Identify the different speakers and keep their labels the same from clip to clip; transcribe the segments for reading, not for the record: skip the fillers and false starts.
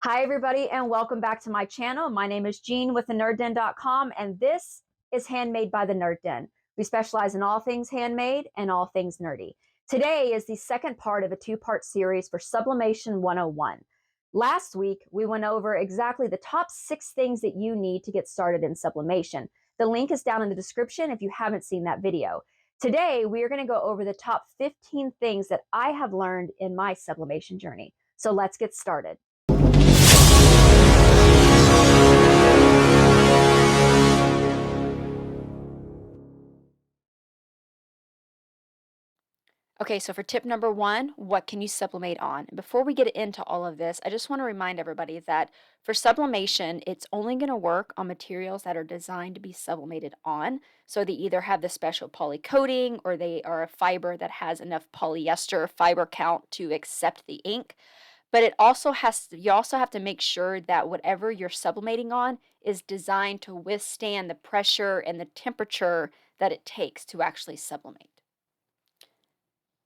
Speaker 1: Hi, everybody, and welcome back to my channel. My name is Jean with thenerdden.com, and this is Handmade by the Nerd Den. We specialize in all things handmade and all things nerdy. Today is the second part of a two-part series for Sublimation 101. Last week, we went over exactly the top 6 things that you need to get started in sublimation. The link is down in the description if you haven't seen that video. Today, we are going to go over the top 15 things that I have learned in my sublimation journey. So let's get started.
Speaker 2: Okay, so for tip number 1, what can you sublimate on? And before we get into all of this, I just want to remind everybody that for sublimation, it's only going to work on materials that are designed to be sublimated on. So they either have the special poly coating or they are a fiber that has enough polyester fiber count to accept the ink. But you also have to make sure that whatever you're sublimating on is designed to withstand the pressure and the temperature that it takes to actually sublimate.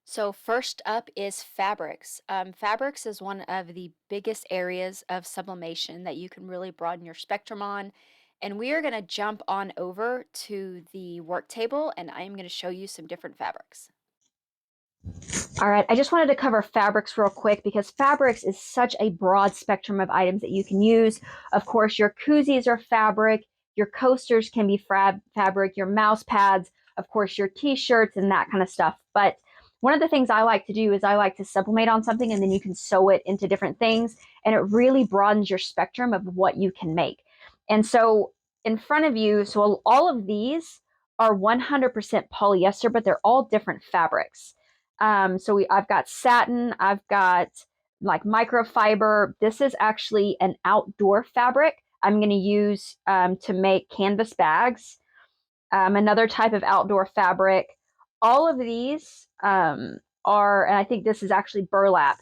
Speaker 2: So first up is fabrics. Fabrics is one of the biggest areas of sublimation that you can really broaden your spectrum on. And we are going to jump on over to the work table and I'm going to show you some different fabrics.
Speaker 1: All right, I just wanted to cover fabrics real quick because fabrics is such a broad spectrum of items that you can use. Of course, your koozies are fabric, your coasters can be fabric, your mouse pads, of course, your t-shirts and that kind of stuff. But one of the things I like to do is I like to sublimate on something and then you can sew it into different things and it really broadens your spectrum of what you can make. And so in front of you, so all of these are 100% polyester, but they're all different fabrics. I've got satin, I've got like microfiber. This is actually an outdoor fabric I'm going to use to make canvas bags. Another type of outdoor fabric. All of these and I think this is actually burlap.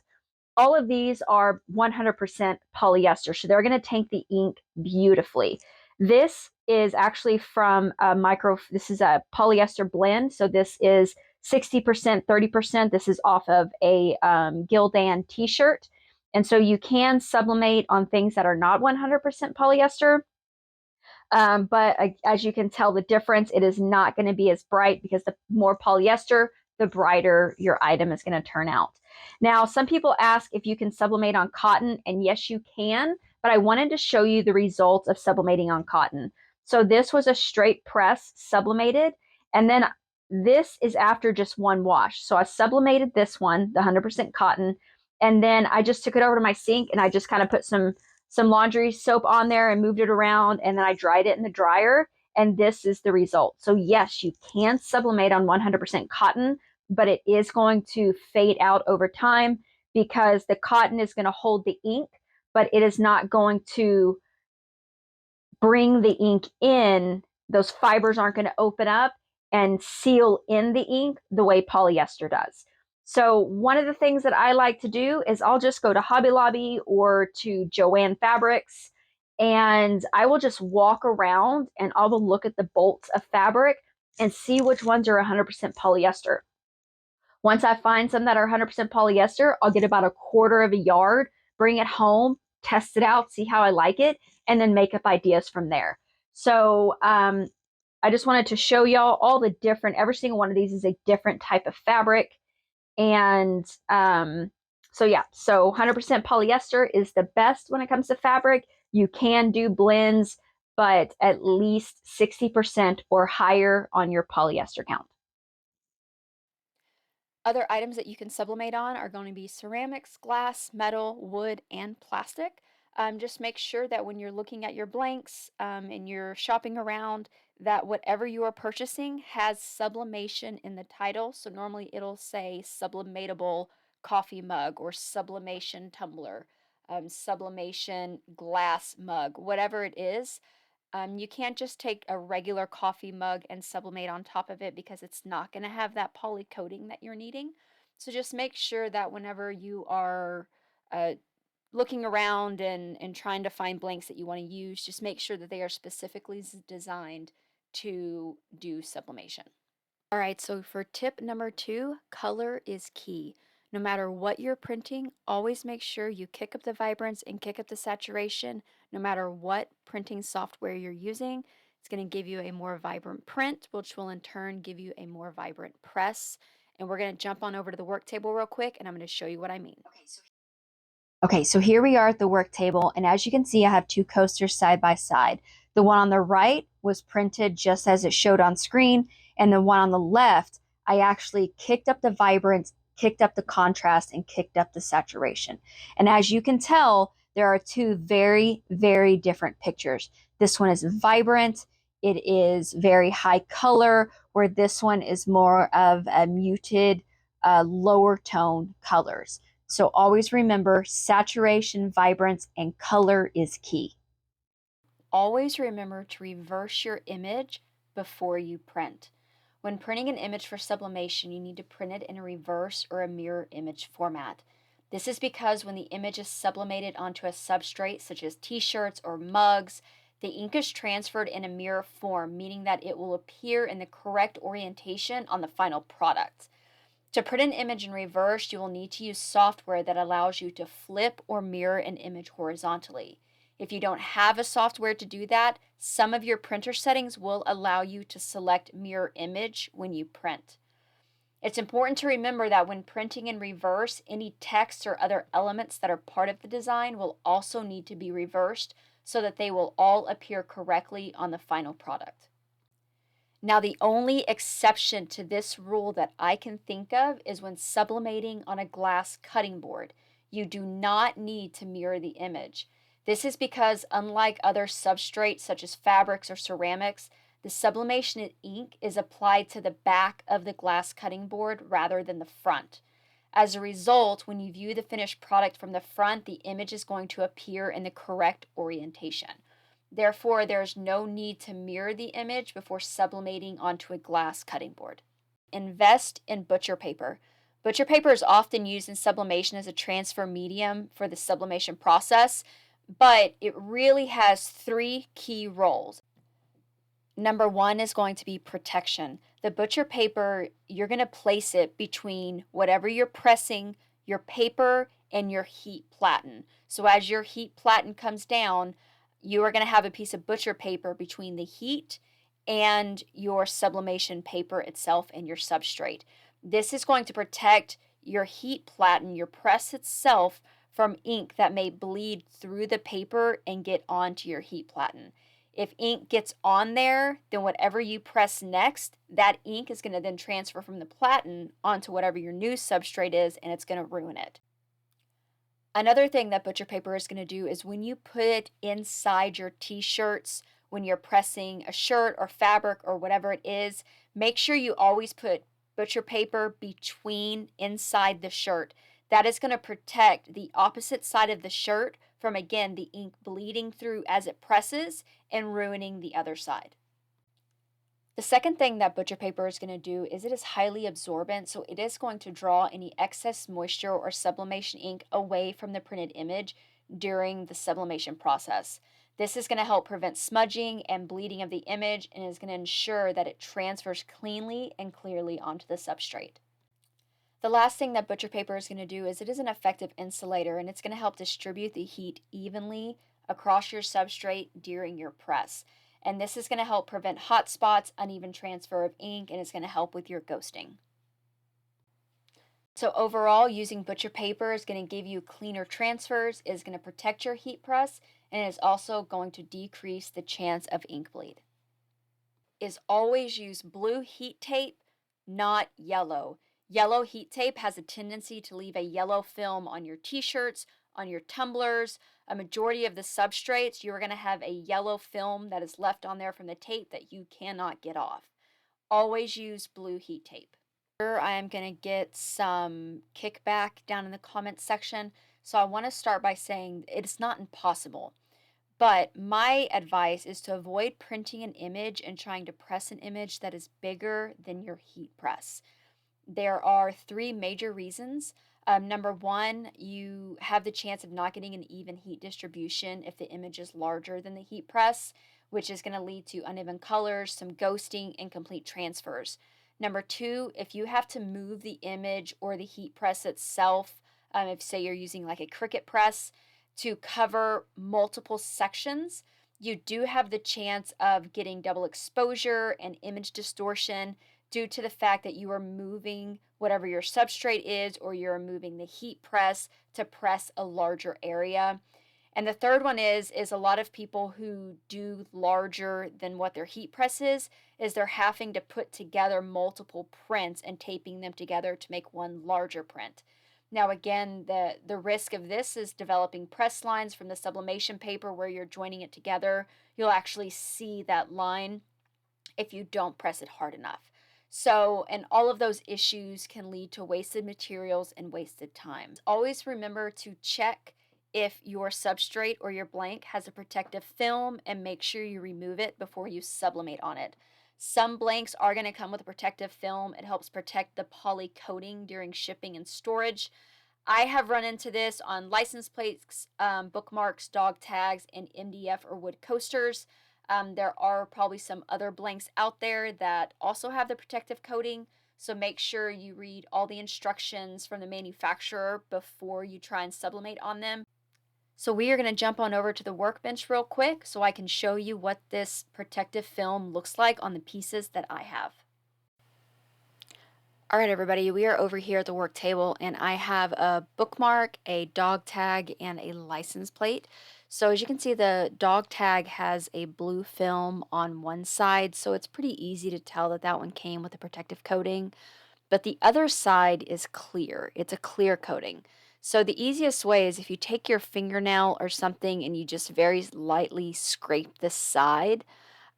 Speaker 1: All of these are 100% polyester, so they're going to tank the ink beautifully. This is actually from this is a polyester blend, so this is 60%, 30%. This is off of a Gildan t-shirt. And so you can sublimate on things that are not 100% polyester. But as you can tell the difference, it is not going to be as bright because the more polyester, the brighter your item is going to turn out. Now, some people ask if you can sublimate on cotton, and yes, you can, but I wanted to show you the results of sublimating on cotton. So this was a straight press sublimated, and then this is after just one wash. So I sublimated this one, the 100% cotton, and then I just took it over to my sink and I just kind of put some laundry soap on there and moved it around, and then I dried it in the dryer, and this is the result. So yes, you can sublimate on 100% cotton, but it is going to fade out over time because the cotton is going to hold the ink, but it is not going to bring the ink in. Those fibers aren't going to open up and seal in the ink the way polyester does. So one of the things that I like to do is I'll just go to Hobby Lobby or to Joann Fabrics, and I will just walk around and I will look at the bolts of fabric and see which ones are 100% polyester. Once I find some that are 100% polyester, I'll get about a quarter of a yard, bring it home, test it out, see how I like it, and then make up ideas from there. So I just wanted to show y'all all the different, every single one of these is a different type of fabric. And so 100% polyester is the best when it comes to fabric. You can do blends, but at least 60% or higher on your polyester count.
Speaker 2: Other items that you can sublimate on are going to be ceramics, glass, metal, wood, and plastic. Just make sure that when you're looking at your blanks and you're shopping around, that whatever you are purchasing has sublimation in the title. So normally it'll say sublimatable coffee mug or sublimation tumbler, sublimation glass mug, whatever it is. You can't just take a regular coffee mug and sublimate on top of it because it's not going to have that poly coating that you're needing. So just make sure that whenever you are uh, looking around and trying to find blanks that you want to use, just make sure that they are specifically designed to do sublimation. All right, so for tip number 2, color is key. No matter what you're printing, always make sure you kick up the vibrance and kick up the saturation. No matter what printing software you're using, it's going to give you a more vibrant print, which will in turn give you a more vibrant press. And we're going to jump on over to the work table real quick, and I'm going to show you what I mean.
Speaker 1: Okay, so here we are at the work table, and as you can see, I have two coasters side by side. The one on the right was printed just as it showed on screen, and the one on the left, I actually kicked up the vibrance, kicked up the contrast, and kicked up the saturation. And as you can tell, there are two very, very different pictures. This one is vibrant, it is very high color, where this one is more of a muted, lower tone colors. So always remember saturation, vibrance, and color is key.
Speaker 2: Always remember to reverse your image before you print. When printing an image for sublimation, you need to print it in a reverse or a mirror image format. This is because when the image is sublimated onto a substrate such as t-shirts or mugs, the ink is transferred in a mirror form, meaning that it will appear in the correct orientation on the final product. To print an image in reverse, you will need to use software that allows you to flip or mirror an image horizontally. If you don't have a software to do that, some of your printer settings will allow you to select mirror image when you print. It's important to remember that when printing in reverse, any text or other elements that are part of the design will also need to be reversed so that they will all appear correctly on the final product. Now, the only exception to this rule that I can think of is when sublimating on a glass cutting board. You do not need to mirror the image. This is because, unlike other substrates such as fabrics or ceramics, the sublimation ink is applied to the back of the glass cutting board rather than the front. As a result, when you view the finished product from the front, the image is going to appear in the correct orientation. Therefore, there is no need to mirror the image before sublimating onto a glass cutting board. Invest in butcher paper. Butcher paper is often used in sublimation as a transfer medium for the sublimation process, but it really has three key roles. Number one is going to be protection. The butcher paper, you're going to place it between whatever you're pressing, your paper, and your heat platen. So as your heat platen comes down, you are going to have a piece of butcher paper between the heat and your sublimation paper itself and your substrate. This is going to protect your heat platen, your press itself, from ink that may bleed through the paper and get onto your heat platen. If ink gets on there, then whatever you press next, that ink is going to then transfer from the platen onto whatever your new substrate is, and it's going to ruin it. Another thing that butcher paper is going to do is when you put it inside your t-shirts, when you're pressing a shirt or fabric or whatever it is, make sure you always put butcher paper between inside the shirt. That is going to protect the opposite side of the shirt from, again, the ink bleeding through as it presses and ruining the other side. The second thing that butcher paper is going to do is it is highly absorbent, so it is going to draw any excess moisture or sublimation ink away from the printed image during the sublimation process. This is going to help prevent smudging and bleeding of the image and is going to ensure that it transfers cleanly and clearly onto the substrate. The last thing that butcher paper is going to do is it is an effective insulator, and it's going to help distribute the heat evenly across your substrate during your press. And this is going to help prevent hot spots, uneven transfer of ink, and it's going to help with your ghosting. So overall, using butcher paper is going to give you cleaner transfers, is going to protect your heat press, and is also going to decrease the chance of ink bleed. Is always use blue heat tape, not yellow. Yellow heat tape has a tendency to leave a yellow film on your t-shirts, on your tumblers. A majority of the substrates, you're going to have a yellow film that is left on there from the tape that you cannot get off. Always use blue heat tape. Here I am going to get some kickback down in the comments section. So I want to start by saying it's not impossible. But my advice is to avoid printing an image and trying to press an image that is bigger than your heat press. There are three major reasons. Number one, you have the chance of not getting an even heat distribution if the image is larger than the heat press, which is going to lead to uneven colors, some ghosting, and complete transfers. Number two, if you have to move the image or the heat press itself, if say you're using like a Cricut press to cover multiple sections, you do have the chance of getting double exposure and image distortion due to the fact that you are moving whatever your substrate is, or you're moving the heat press to press a larger area. And the third one is a lot of people who do larger than what their heat press is they're having to put together multiple prints and taping them together to make one larger print. Now again, the risk of this is developing press lines from the sublimation paper where you're joining it together. You'll actually see that line if you don't press it hard enough. So, and all of those issues can lead to wasted materials and wasted time. Always remember to check if your substrate or your blank has a protective film, and make sure you remove it before you sublimate on it. Some blanks are going to come with a protective film. It helps protect the poly coating during shipping and storage. I have run into this on license plates, bookmarks, dog tags, and MDF or wood coasters. There are probably some other blanks out there that also have the protective coating, so make sure you read all the instructions from the manufacturer before you try and sublimate on them. So we are going to jump on over to the workbench real quick so I can show you what this protective film looks like on the pieces that I have. All right, everybody, we are over here at the work table, and I have a bookmark, a dog tag, and a license plate. So as you can see, the dog tag has a blue film on one side, so it's pretty easy to tell that that one came with a protective coating. But the other side is clear. It's a clear coating. So the easiest way is if you take your fingernail or something and you just very lightly scrape the side,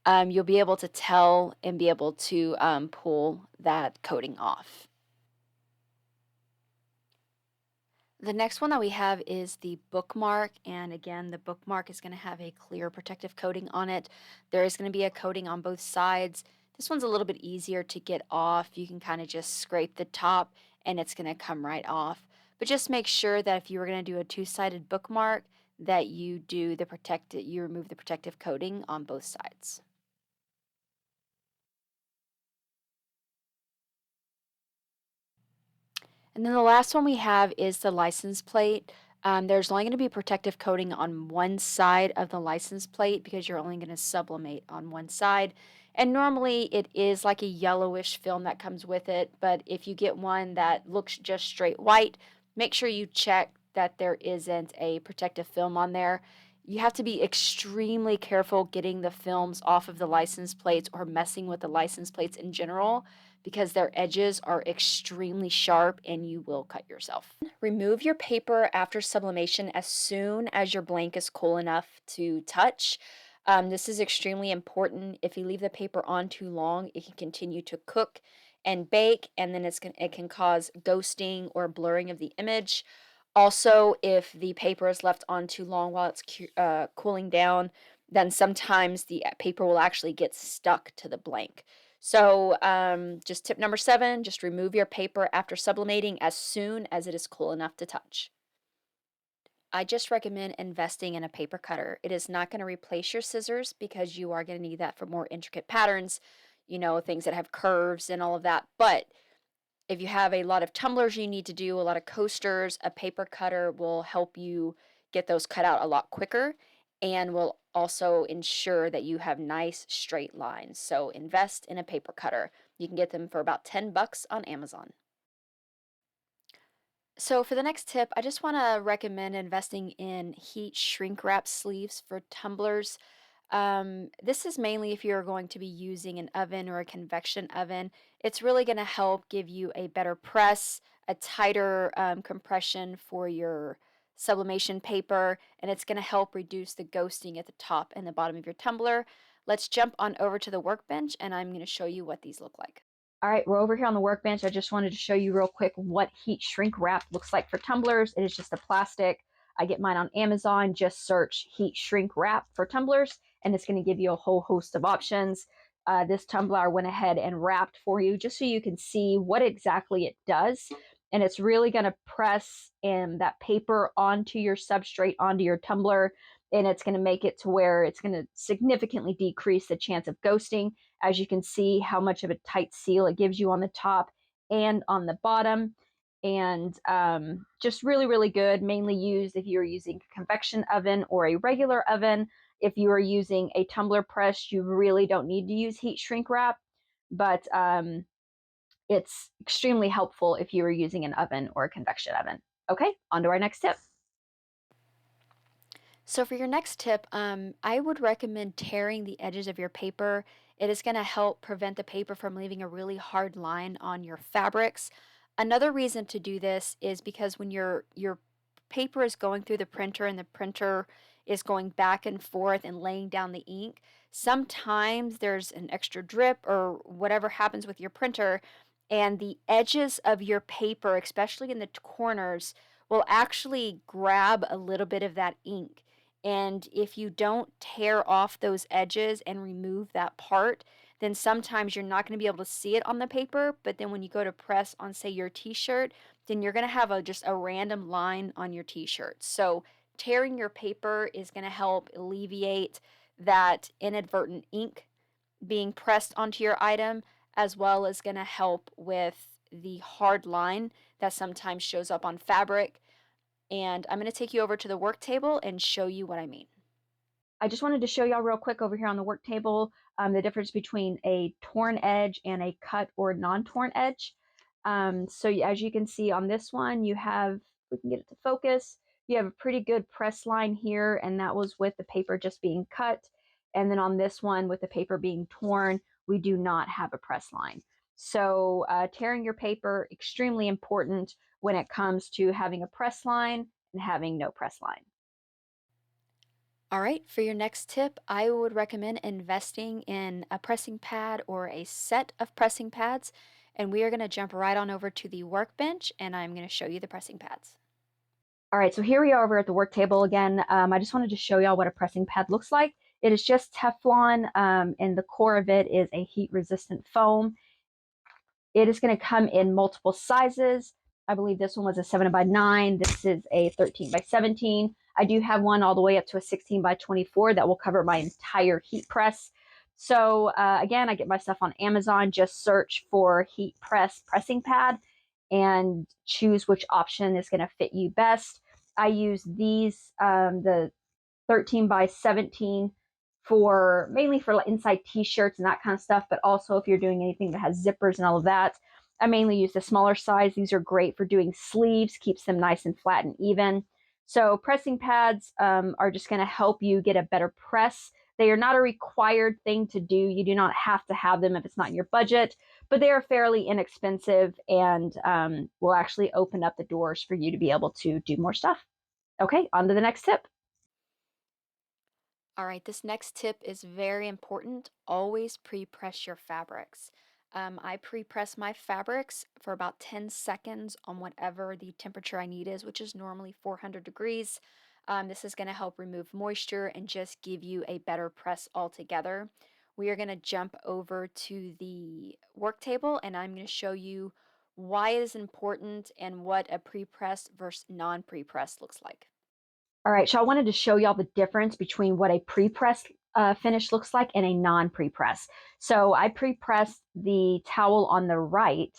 Speaker 2: you'll be able to tell and be able to pull that coating off. The next one that we have is the bookmark, and again, the bookmark is going to have a clear protective coating on it. There is going to be a coating on both sides. This one's a little bit easier to get off. You can kind of just scrape the top and it's going to come right off. But just make sure that if you were going to do a two-sided bookmark, that you remove the protective coating on both sides. And then the last one we have is the license plate. There's only going to be protective coating on one side of the license plate because you're only going to sublimate on one side. And normally it is like a yellowish film that comes with it, but if you get one that looks just straight white, make sure you check that there isn't a protective film on there. You have to be extremely careful getting the films off of the license plates or messing with the license plates in general, because their edges are extremely sharp and you will cut yourself. Remove your paper after sublimation as soon as your blank is cool enough to touch. This is extremely important. If you leave the paper on too long, it can continue to cook and bake, and then it can cause ghosting or blurring of the image. Also, if the paper is left on too long while it's cooling down, then sometimes the paper will actually get stuck to the blank. So just tip number 7, just remove your paper after sublimating as soon as it is cool enough to touch. I just recommend investing in a paper cutter. It is not going to replace your scissors because you are going to need that for more intricate patterns, things that have curves and all of that. But if you have a lot of tumblers you need to do, a lot of coasters, a paper cutter will help you get those cut out a lot quicker and will also ensure that you have nice straight lines. So invest in a paper cutter. You can get them for about $10 on Amazon. So for the next tip, I just want to recommend investing in heat shrink wrap sleeves for tumblers. This is mainly if you're going to be using an oven or a convection oven. It's really going to help give you a better press, a tighter compression for your sublimation paper, and it's going to help reduce the ghosting at the top and the bottom of your tumbler. Let's jump on over to the workbench, and I'm going to show you what these look like. All right, we're over here on the workbench. I just wanted to show you real quick what heat shrink wrap looks like for tumblers. It is just a plastic. I get mine on Amazon. Just search heat shrink wrap for tumblers, and it's going to give you a whole host of options. This tumbler I went ahead and wrapped for you just so you can see what exactly it does.
Speaker 1: and it's really going to press that paper onto your substrate, onto your tumbler, and it's going to make it to where it's going to significantly decrease the chance of ghosting. As you can see how much of a tight seal it gives you on the top and on the bottom. And just really, really good, mainly used if you're using a convection oven or a regular oven. If you are using a tumbler press, you really don't need to use heat shrink wrap, but it's extremely helpful if you are using an oven or a convection oven. Okay, on to our next tip.
Speaker 2: So for your next tip, I would recommend tearing the edges of your paper. It is going to help prevent the paper from leaving a really hard line on your fabrics. Another reason to do this is because when your paper is going through the printer and the printer is going back and forth and laying down the ink, sometimes there's an extra drip or whatever happens with your printer, and the edges of your paper, especially in the corners, will actually grab a little bit of that ink. And if you don't tear off those edges and remove that part, then sometimes you're not going to be able to see it on the paper. But then when you go to press on, say, your t-shirt, then you're going to have just a random line on your t-shirt. So tearing your paper is going to help alleviate that inadvertent ink being pressed onto your item, as well as going to help with the hard line that sometimes shows up on fabric. And I'm going to take you over to the work table and show you what I mean.
Speaker 1: I just wanted to show y'all real quick over here on the work table the difference between a torn edge and a cut or non-torn edge. So as you can see on this one, you have, we can get it to focus, you have a pretty good press line here, and that was with the paper just being cut. And then on this one, with the paper being torn, we do not have a press line. So tearing your paper, extremely important when it comes to having a press line and having no press line.
Speaker 2: All right, for your next tip, I would recommend investing in a pressing pad or a set of pressing pads. And we are going to jump right on over to the workbench, and I'm going to show you the pressing pads.
Speaker 1: All right, so here we are over at the work table again. I just wanted to show y'all what a pressing pad looks like. It is just Teflon, and the core of it is a heat-resistant foam. It is going to come in multiple sizes. I believe this one was a 7x9. This is a 13x17. I do have one all the way up to a 16x24 that will cover my entire heat press. So again, I get my stuff on Amazon. Just search for heat press pressing pad and choose which option is going to fit you best. I use these, the 13x17 for mainly for inside t-shirts and that kind of stuff, but also if you're doing anything that has zippers and all of that. I mainly use the smaller size. These are great for doing sleeves, keeps them nice and flat and even. So pressing pads are just going to help you get a better press. They are not a required thing to do. You do not have to have them if it's not in your budget, but they are fairly inexpensive and will actually open up the doors for you to be able to do more stuff. Okay, on to the next tip.
Speaker 2: All right, this next tip is very important. Always pre-press your fabrics. I pre-press my fabrics for about 10 seconds on whatever the temperature I need is, which is normally 400 degrees. This is going to help remove moisture and just give you a better press altogether. We are going to jump over to the work table, and I'm going to show you why it is important and what a pre-press versus non-pre-press looks like.
Speaker 1: All right, so I wanted to show y'all the difference between what a pre-press finish looks like and a non-pre-press. So I pre-pressed the towel on the right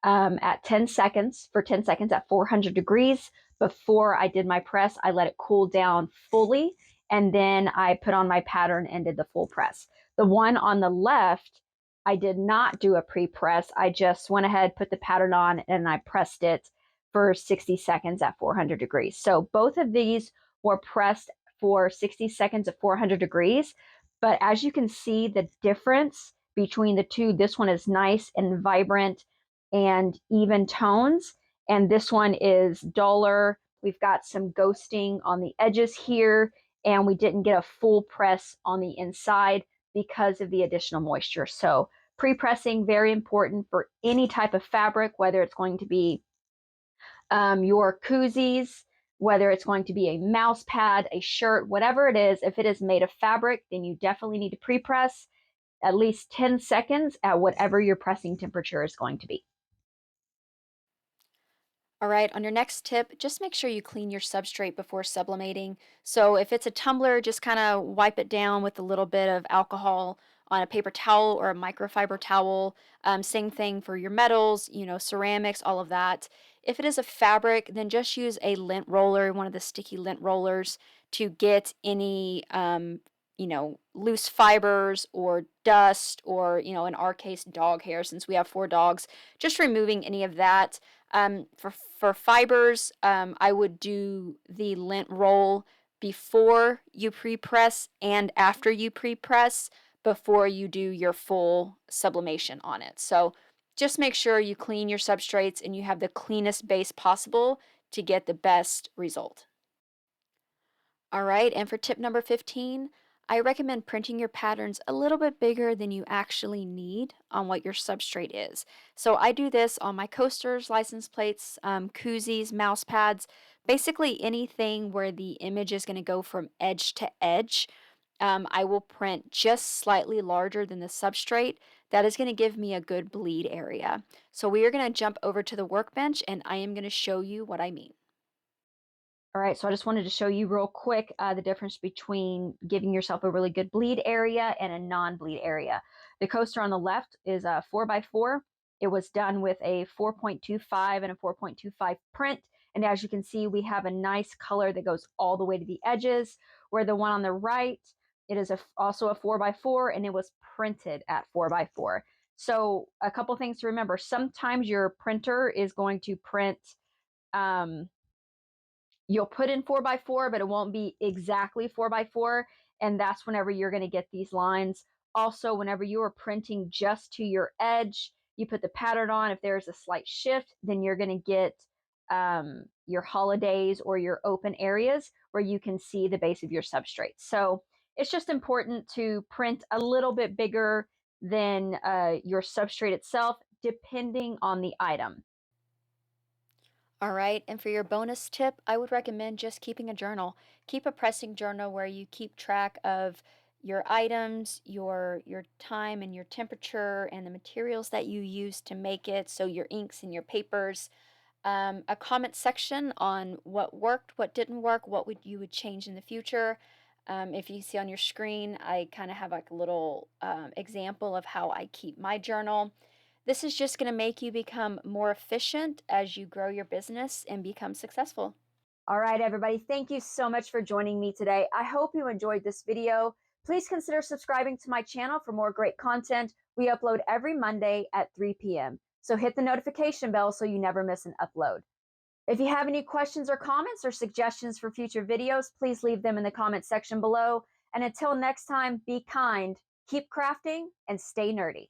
Speaker 1: at 10 seconds, for 10 seconds at 400 degrees. Before I did my press, I let it cool down fully, and then I put on my pattern and did the full press. The one on the left, I did not do a pre-press. I just went ahead, put the pattern on, and I pressed it for 60 seconds at 400 degrees. So both of these were pressed for 60 seconds at 400 degrees. But as you can see, the difference between the two, this one is nice and vibrant and even tones, and this one is duller. We've got some ghosting on the edges here, and we didn't get a full press on the inside because of the additional moisture. So pre-pressing, very important for any type of fabric, whether it's going to be your koozies, whether it's going to be a mouse pad, a shirt, whatever it is. If it is made of fabric, then you definitely need to pre-press at least 10 seconds at whatever your pressing temperature is going to be.
Speaker 2: All right, on your next tip, just make sure you clean your substrate before sublimating. So if it's a tumbler, just kind of wipe it down with a little bit of alcohol on a paper towel or a microfiber towel. Same thing for your metals, ceramics, all of that. If it is a fabric, then just use a lint roller, one of the sticky lint rollers, to get any, loose fibers or dust or, in our case, dog hair, since we have 4 dogs, just removing any of that. For fibers, I would do the lint roll before you pre-press and after you pre-press before you do your full sublimation on it. So just make sure you clean your substrates and you have the cleanest base possible to get the best result. All right, and for tip number 15, I recommend printing your patterns a little bit bigger than you actually need on what your substrate is. So I do this on my coasters, license plates, koozies, mouse pads, basically anything where the image is going to go from edge to edge. I will print just slightly larger than the substrate. That is going to give me a good bleed area. So we are going to jump over to the workbench and I am going to show you what I mean.
Speaker 1: All right, so I just wanted to show you real quick the difference between giving yourself a really good bleed area and a non-bleed area. The coaster on the left is a 4x4. It was done with a 4.25 and a 4.25 print. And as you can see, we have a nice color that goes all the way to the edges, where the one on the right, it is also a 4x4 and it was printed at 4x4. So a couple things to remember. Sometimes your printer is going to print um, you'll put in 4x4, but it won't be exactly 4x4. And that's whenever you're going to get these lines. Also, whenever you are printing just to your edge, you put the pattern on. If there's a slight shift, then you're going to get your holidays or your open areas where you can see the base of your substrate. So it's just important to print a little bit bigger than your substrate itself, depending on the item.
Speaker 2: All right, and for your bonus tip, I would recommend just keeping a journal. Keep a pressing journal where you keep track of your items, your time and your temperature and the materials that you use to make it, so your inks and your papers. A comment section on what worked, what didn't work, what would you would change in the future. If you see on your screen, I kind of have like a little example of how I keep my journal. This is just going to make you become more efficient as you grow your business and become successful.
Speaker 1: All right, everybody, thank you so much for joining me today. I hope you enjoyed this video. Please consider subscribing to my channel for more great content. We upload every Monday at 3 p.m. So hit the notification bell so you never miss an upload. If you have any questions or comments or suggestions for future videos, please leave them in the comment section below. And until next time, be kind, keep crafting, and stay nerdy.